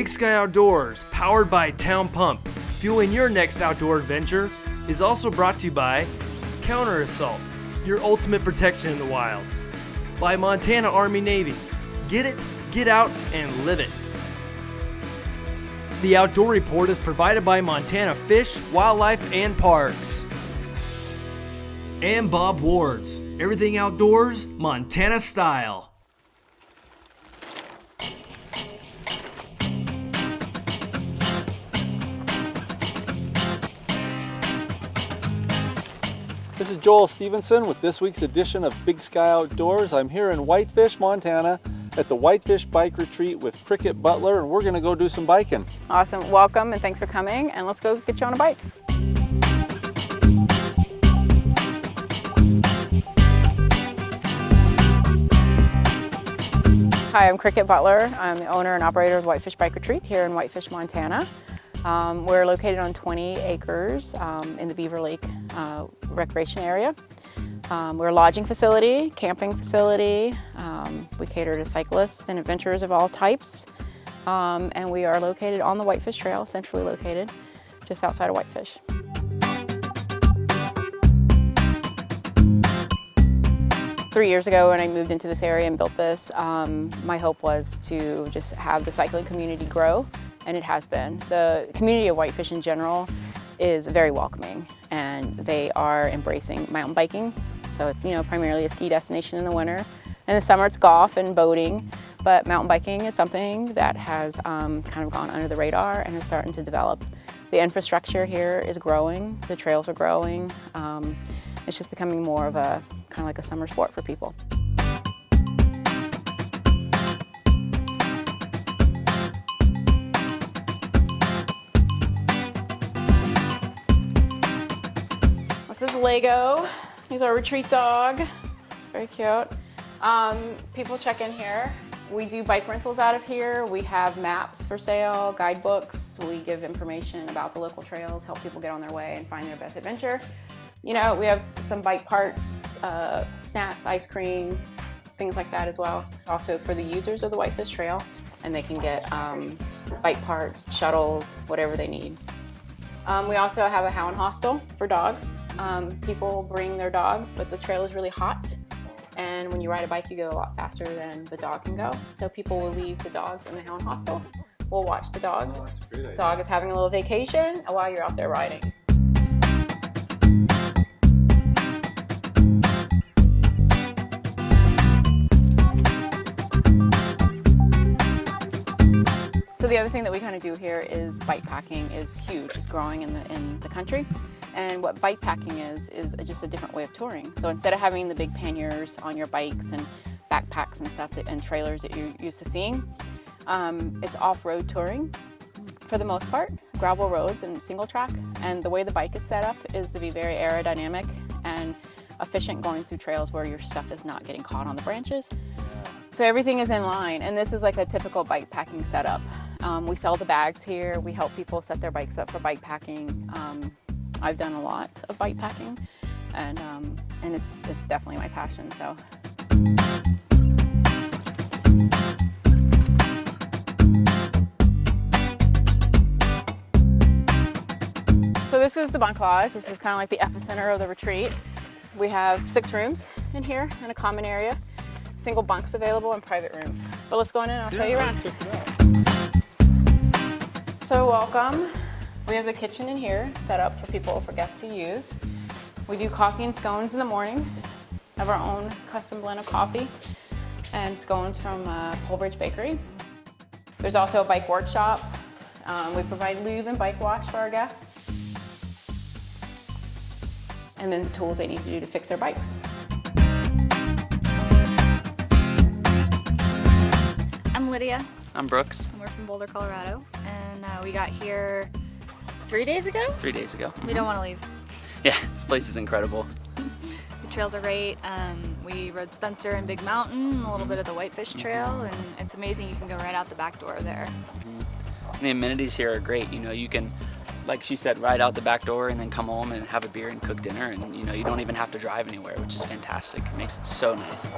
Big Sky Outdoors, powered by Town Pump, fueling your next outdoor adventure, is also brought to you by Counter Assault, your ultimate protection in the wild. By Montana Army Navy. Get it, get out, and live it. The Outdoor Report is provided by Montana Fish, Wildlife, and Parks. And Bob Ward's, everything outdoors, Montana style. This is Joel Stevenson with this week's edition of Big Sky Outdoors. I'm here in Whitefish, Montana at the Whitefish Bike Retreat with Cricket Butler, and we're going to go do some biking. Awesome. Welcome and thanks for coming, and let's go get you on a bike. Hi, I'm Cricket Butler. I'm the owner and operator of Whitefish Bike Retreat here in Whitefish, Montana. We're located on 20 acres in the Beaver Lake recreation area. We're a lodging facility, camping facility. We cater to cyclists and adventurers of all types. And we are located on the Whitefish Trail, centrally located, just outside of Whitefish. Three years ago when I moved into this area and built this, my hope was to just have the cycling community grow, and it has been. The community of Whitefish in general is very welcoming, and they are embracing mountain biking. So it's, primarily a ski destination in the winter. In the summer it's golf and boating, but mountain biking is something that has kind of gone under the radar and is starting to develop. The infrastructure here is growing, the trails are growing. It's just becoming more of a kind of like a summer sport for people. This is Lego. He's our retreat dog. Very cute. People check in here. We do bike rentals out of here. We have maps for sale, guidebooks. We give information about the local trails, help people get on their way and find their best adventure. We have some bike parts, snacks, ice cream, things like that as well. Also for the users of the Whitefish Trail, and they can get bike parts, shuttles, whatever they need. We also have a hound hostel for dogs. People bring their dogs, but the trail is really hot. And when you ride a bike, you go a lot faster than the dog can go. So people will leave the dogs in the hound hostel. We'll watch the dogs. Oh, that's a great idea. Dog is having a little vacation while you're out there riding. So the other thing that we kind of do here is bike packing is huge, it's growing in the country. And what bike packing is just a different way of touring. So instead of having the big panniers on your bikes and backpacks and stuff and trailers that you're used to seeing, it's off-road touring for the most part, gravel roads and single track. And the way the bike is set up is to be very aerodynamic and efficient going through trails where your stuff is not getting caught on the branches. So everything is in line, and this is like a typical bike packing setup. We sell the bags here. We help people set their bikes up for bike packing. I've done a lot of bike packing, and it's definitely my passion. So. So this is the bunk lodge. This is kind of like the epicenter of the retreat. We have 6 rooms in here in a common area, single bunks available and private rooms. But let's go in and I'll show you around. So welcome. We have the kitchen in here set up for guests to use. We do coffee and scones in the morning. Have our own custom blend of coffee and scones from Polbridge Bakery. There's also a bike workshop. We provide lube and bike wash for our guests. And then the tools they need to do to fix their bikes. I'm Lydia. I'm Brooks. And we're from Boulder, Colorado. And we got here 3 days ago? 3 days ago. We don't want to leave. Yeah, this place is incredible. The trails are great. We rode Spencer and Big Mountain, a little bit of the Whitefish Trail, and it's amazing. You can go right out the back door there. And the amenities here are great. You can, like she said, ride out the back door and then come home and have a beer and cook dinner, and you don't even have to drive anywhere, which is fantastic. It makes it so nice.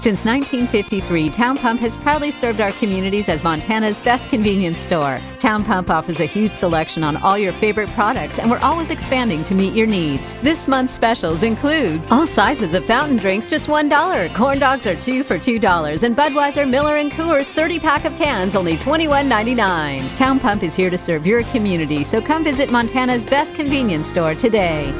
Since 1953, Town Pump has proudly served our communities as Montana's best convenience store. Town Pump offers a huge selection on all your favorite products, and we're always expanding to meet your needs. This month's specials include all sizes of fountain drinks, just $1. Corn dogs are 2 for $2, and Budweiser, Miller, and Coors 30-pack of cans, only $21.99. Town Pump is here to serve your community, so come visit Montana's best convenience store today.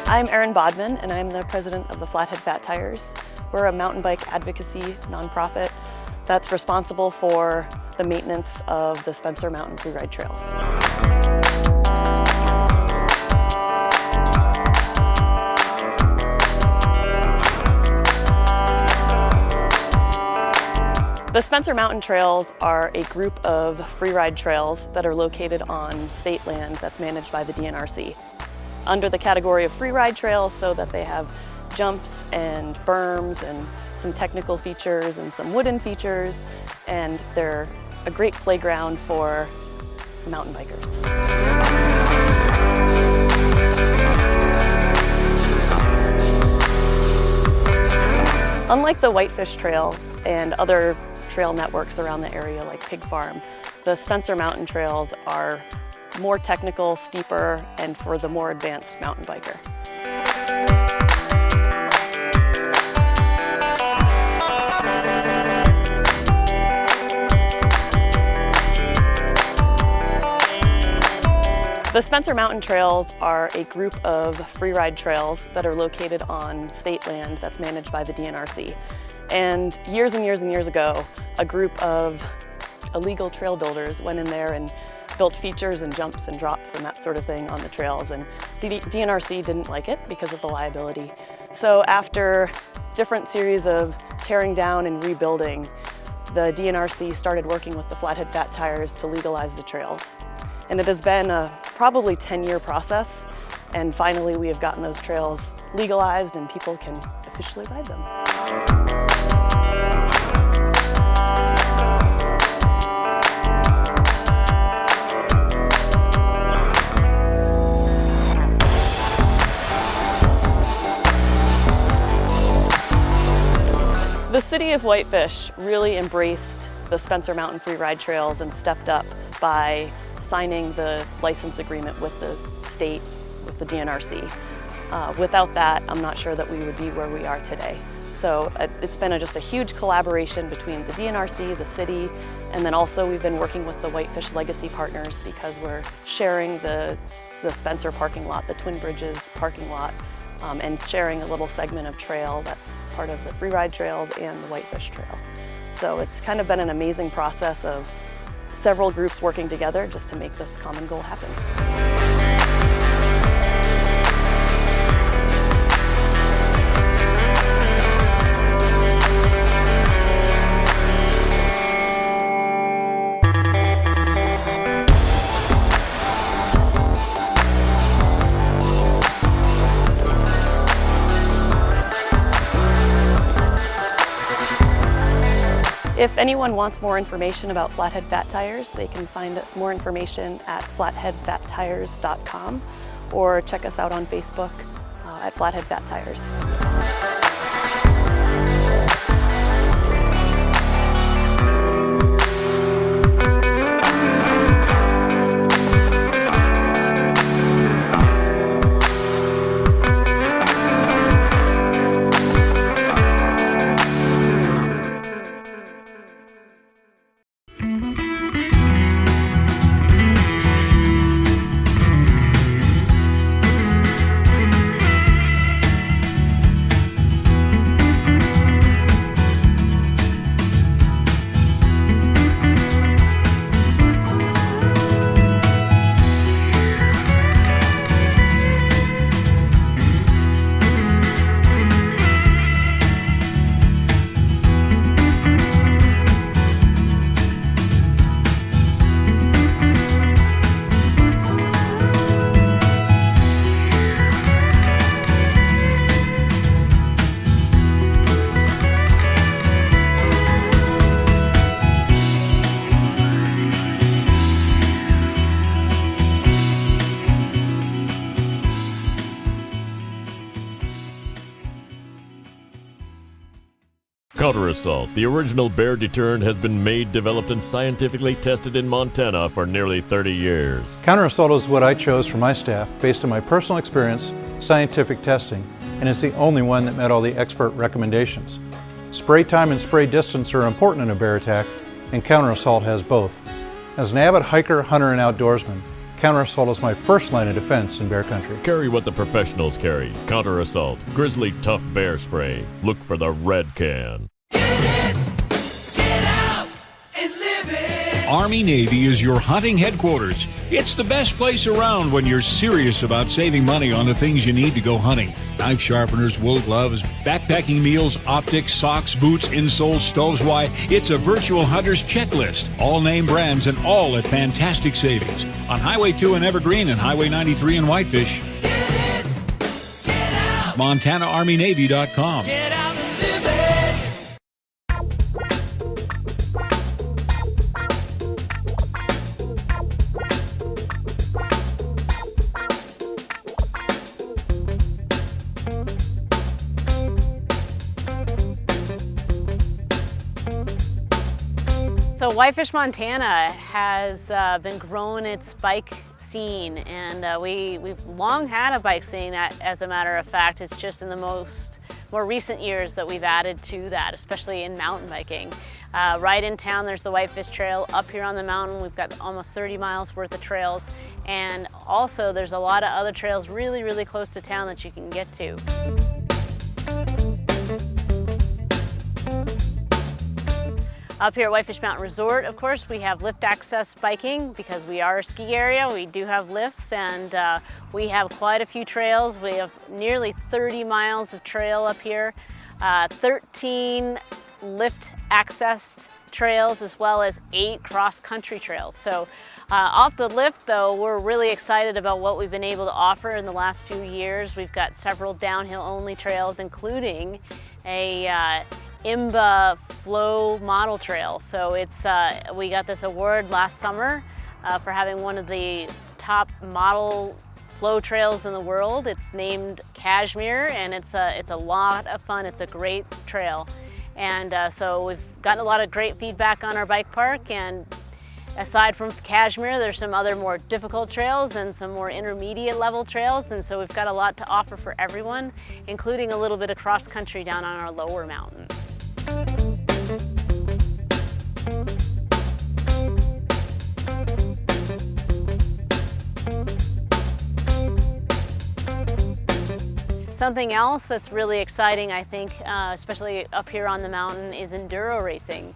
I'm Erin Bodman, and I'm the president of the Flathead Fat Tires. We're a mountain bike advocacy nonprofit that's responsible for the maintenance of the Spencer Mountain freeride trails. The Spencer Mountain Trails are a group of freeride trails that are located on state land that's managed by the DNRC. Under the category of freeride trails, so that they have jumps and berms and some technical features and some wooden features, and they're a great playground for mountain bikers. Unlike the Whitefish Trail and other trail networks around the area like Pig Farm, the Spencer Mountain Trails are more technical, steeper, and for the more advanced mountain biker. The Spencer Mountain Trails are a group of freeride trails that are located on state land that's managed by the DNRC. And years and years and years ago, a group of illegal trail builders went in there and built features and jumps and drops and that sort of thing on the trails, and the DNRC didn't like it because of the liability. So after different series of tearing down and rebuilding, the DNRC started working with the Flathead Fat Tires to legalize the trails. And it has been a probably 10-year process, and finally we have gotten those trails legalized and people can officially ride them. The city of Whitefish really embraced the Spencer Mountain Freeride Trails and stepped up by signing the license agreement with the state, with the DNRC. Without that, I'm not sure that we would be where we are today. So it's been just a huge collaboration between the DNRC, the city, and then also we've been working with the Whitefish Legacy Partners because we're sharing the Spencer parking lot, the Twin Bridges parking lot, and sharing a little segment of trail that's part of the freeride trails and the Whitefish Trail. So it's kind of been an amazing process of several groups working together just to make this common goal happen. If anyone wants more information about Flathead Fat Tires, they can find more information at flatheadfattires.com or check us out on Facebook at Flathead Fat Tires. Counter Assault, the original bear deterrent, has been made, developed, and scientifically tested in Montana for nearly 30 years. Counter Assault is what I chose for my staff based on my personal experience, scientific testing, and it's the only one that met all the expert recommendations. Spray time and spray distance are important in a bear attack, and Counter Assault has both. As an avid hiker, hunter, and outdoorsman, Counter Assault is my first line of defense in bear country. Carry what the professionals carry. Counter Assault, Grizzly Tough Bear Spray. Look for the red can. Army-Navy is your hunting headquarters. It's the best place around when you're serious about saving money on the things you need to go hunting. Knife sharpeners, wool gloves, backpacking meals, optics, socks, boots, insoles, stoves. Why, it's a virtual hunter's checklist. All name brands and all at fantastic savings. On Highway 2 in Evergreen and Highway 93 in Whitefish. MontanaArmyNavy.com. Get out and live it. So Whitefish Montana has been growing its bike scene, and we've long had a bike scene. As a matter of fact, it's just in the more recent years that we've added to that, especially in mountain biking. Right in town, there's the Whitefish Trail. Up here on the mountain, we've got almost 30 miles worth of trails, and also there's a lot of other trails really, really close to town that you can get to. Up here at Whitefish Mtn Resort, of course, we have lift access biking because we are a ski area. We do have lifts, and we have quite a few trails. We have nearly 30 miles of trail up here, 13 lift accessed trails, as well as 8 cross-country trails. So off the lift, though, we're really excited about what we've been able to offer in the last few years. We've got several downhill-only trails, including a IMBA Flow Model Trail. So it's we got this award last summer for having one of the top model flow trails in the world. It's named Kashmir, and it's a lot of fun. It's a great trail, and so we've gotten a lot of great feedback on our bike park. And aside from Kashmir, there's some other more difficult trails and some more intermediate level trails, and so we've got a lot to offer for everyone, including a little bit of cross country down on our lower mountain. Something else that's really exciting, I think, especially up here on the mountain, is enduro racing.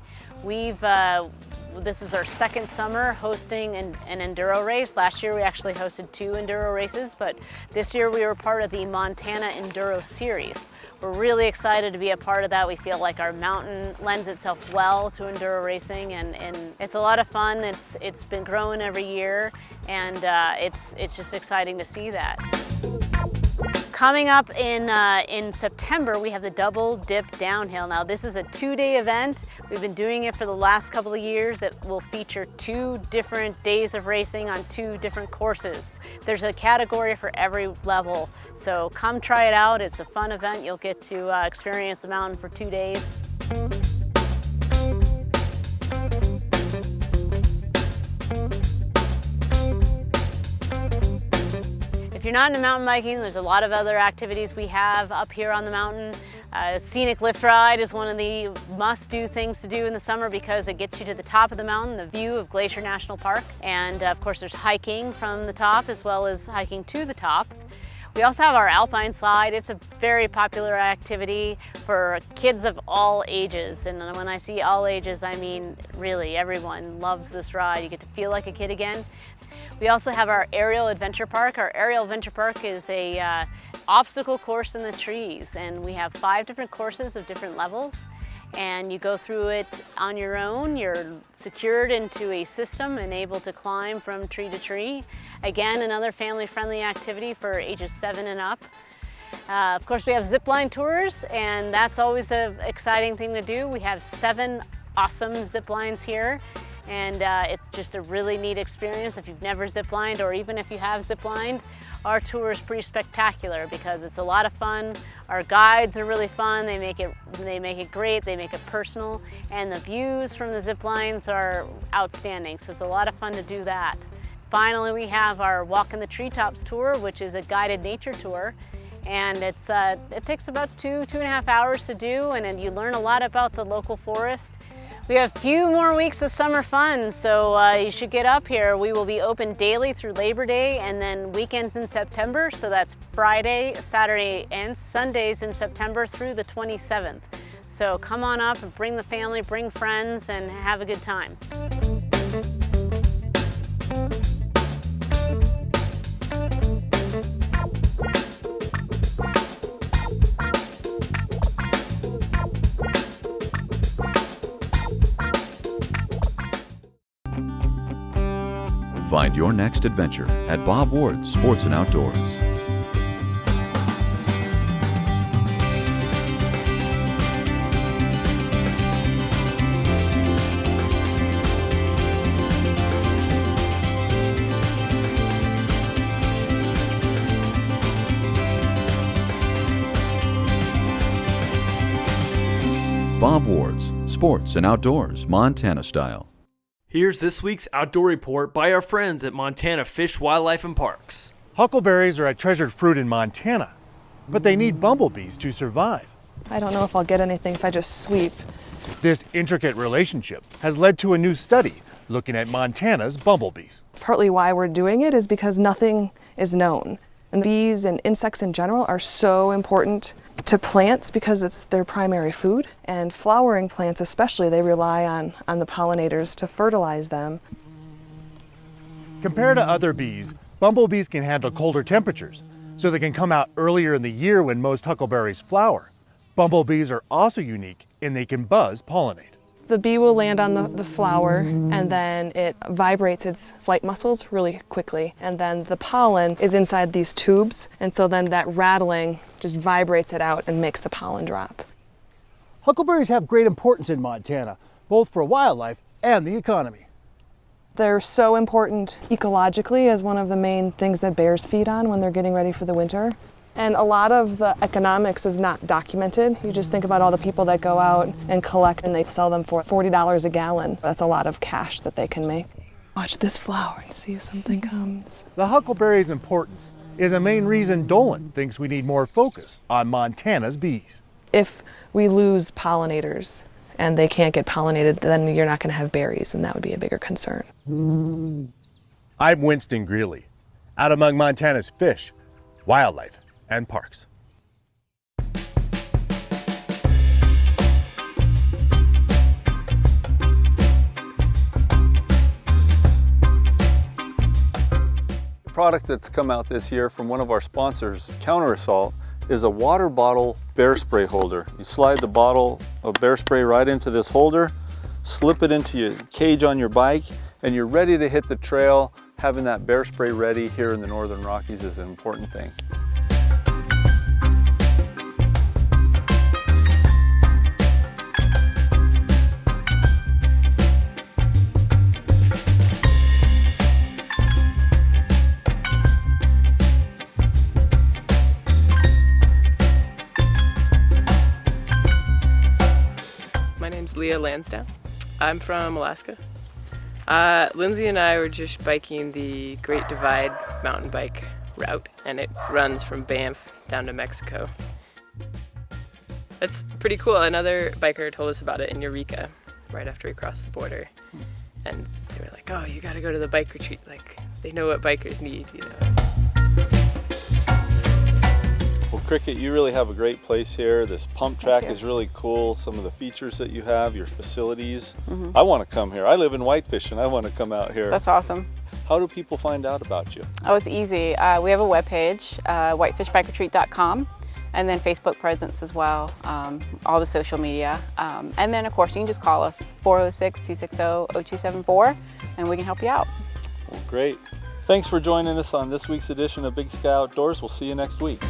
This is our second summer hosting an enduro race. Last year we actually hosted 2 enduro races, but this year we were part of the Montana Enduro Series. We're really excited to be a part of that. We feel like our mountain lends itself well to enduro racing, and it's a lot of fun. It's been growing every year, and it's just exciting to see that. coming up in September, we have the Double Dip Downhill. Now this is a 2-day event. We've been doing it for the last couple of years. It will feature 2 different days of racing on 2 different courses. There's a category for every level, so come try it out. It's a fun event. You'll get to experience the mountain for 2 days. If you're not into mountain biking, there's a lot of other activities we have up here on the mountain. Scenic lift ride is one of the must-do things to do in the summer because it gets you to the top of the mountain, the view of Glacier National Park. And of course there's hiking from the top as well as hiking to the top. We also have our alpine slide. It's a very popular activity for kids of all ages. And when I see all ages, I mean really everyone loves this ride. You get to feel like a kid again. We also have our Aerial Adventure Park. Our Aerial Adventure Park is a obstacle course in the trees, and we have 5 different courses of different levels, and you go through it on your own. You're secured into a system and able to climb from tree to tree. Again, another family-friendly activity for ages 7 and up. Of course, we have zipline tours, and that's always an exciting thing to do. We have 7 awesome zip lines here. And it's just a really neat experience. If you've never ziplined, or even if you have ziplined, our tour is pretty spectacular because it's a lot of fun. Our guides are really fun. They make it great. They make it personal, and the views from the zip lines are outstanding. So it's a lot of fun to do that. Finally, we have our Walk in the Treetops tour, which is a guided nature tour. And it takes about 2.5 hours to do, and then you learn a lot about the local forest. We have a few more weeks of summer fun, so you should get up here. We will be open daily through Labor Day and then weekends in September. So that's Friday, Saturday, and Sundays in September through the 27th. So come on up and bring the family, bring friends, and have a good time. Find your next adventure at Bob Ward's Sports and Outdoors. Bob Ward's Sports and Outdoors, Montana style. Here's this week's outdoor report by our friends at Montana Fish, Wildlife, and Parks. Huckleberries are a treasured fruit in Montana, but they need bumblebees to survive. I don't know if I'll get anything if I just sweep. This intricate relationship has led to a new study looking at Montana's bumblebees. Partly why we're doing it is because nothing is known. And bees and insects in general are so important to plants because it's their primary food. And flowering plants especially, they rely on the pollinators to fertilize them. Compared to other bees, bumblebees can handle colder temperatures, so they can come out earlier in the year when most huckleberries flower. Bumblebees are also unique in they can buzz pollinate. The bee will land on the flower, and then it vibrates its flight muscles really quickly. And then the pollen is inside these tubes, and so then that rattling just vibrates it out and makes the pollen drop. Huckleberries have great importance in Montana, both for wildlife and the economy. They're so important ecologically as one of the main things that bears feed on when they're getting ready for the winter. And a lot of the economics is not documented. You just think about all the people that go out and collect and they sell them for $40 a gallon. That's a lot of cash that they can make. Watch this flower and see if something comes. The huckleberry's importance is a main reason Dolan thinks we need more focus on Montana's bees. If we lose pollinators and they can't get pollinated, then you're not going to have berries, and that would be a bigger concern. I'm Winston Greeley, out among Montana's fish, wildlife, and parks. The product that's come out this year from one of our sponsors, Counter Assault, is a water bottle bear spray holder. You slide the bottle of bear spray right into this holder, slip it into your cage on your bike, and you're ready to hit the trail. Having that bear spray ready here in the Northern Rockies is an important thing. Lydia Lansdowne. I'm from Alaska. Lindsay and I were just biking the Great Divide mountain bike route, and it runs from Banff down to Mexico. It's pretty cool. Another biker told us about it in Eureka right after we crossed the border, and they were like, oh, you gotta go to the bike retreat. Like, they know what bikers need, you know. Well, Cricket, you really have a great place here. This pump track is really cool. Some of the features that you have, your facilities. I want to come here. I live in Whitefish and I want to come out here. That's awesome. How do people find out about you? Oh, it's easy. We have a webpage, whitefishbikeretreat.com, and then Facebook presence as well, all the social media. And then, of course, you can just call us, 406-260-0274, and we can help you out. Well, great. Thanks for joining us on this week's edition of Big Sky Outdoors. We'll see you next week.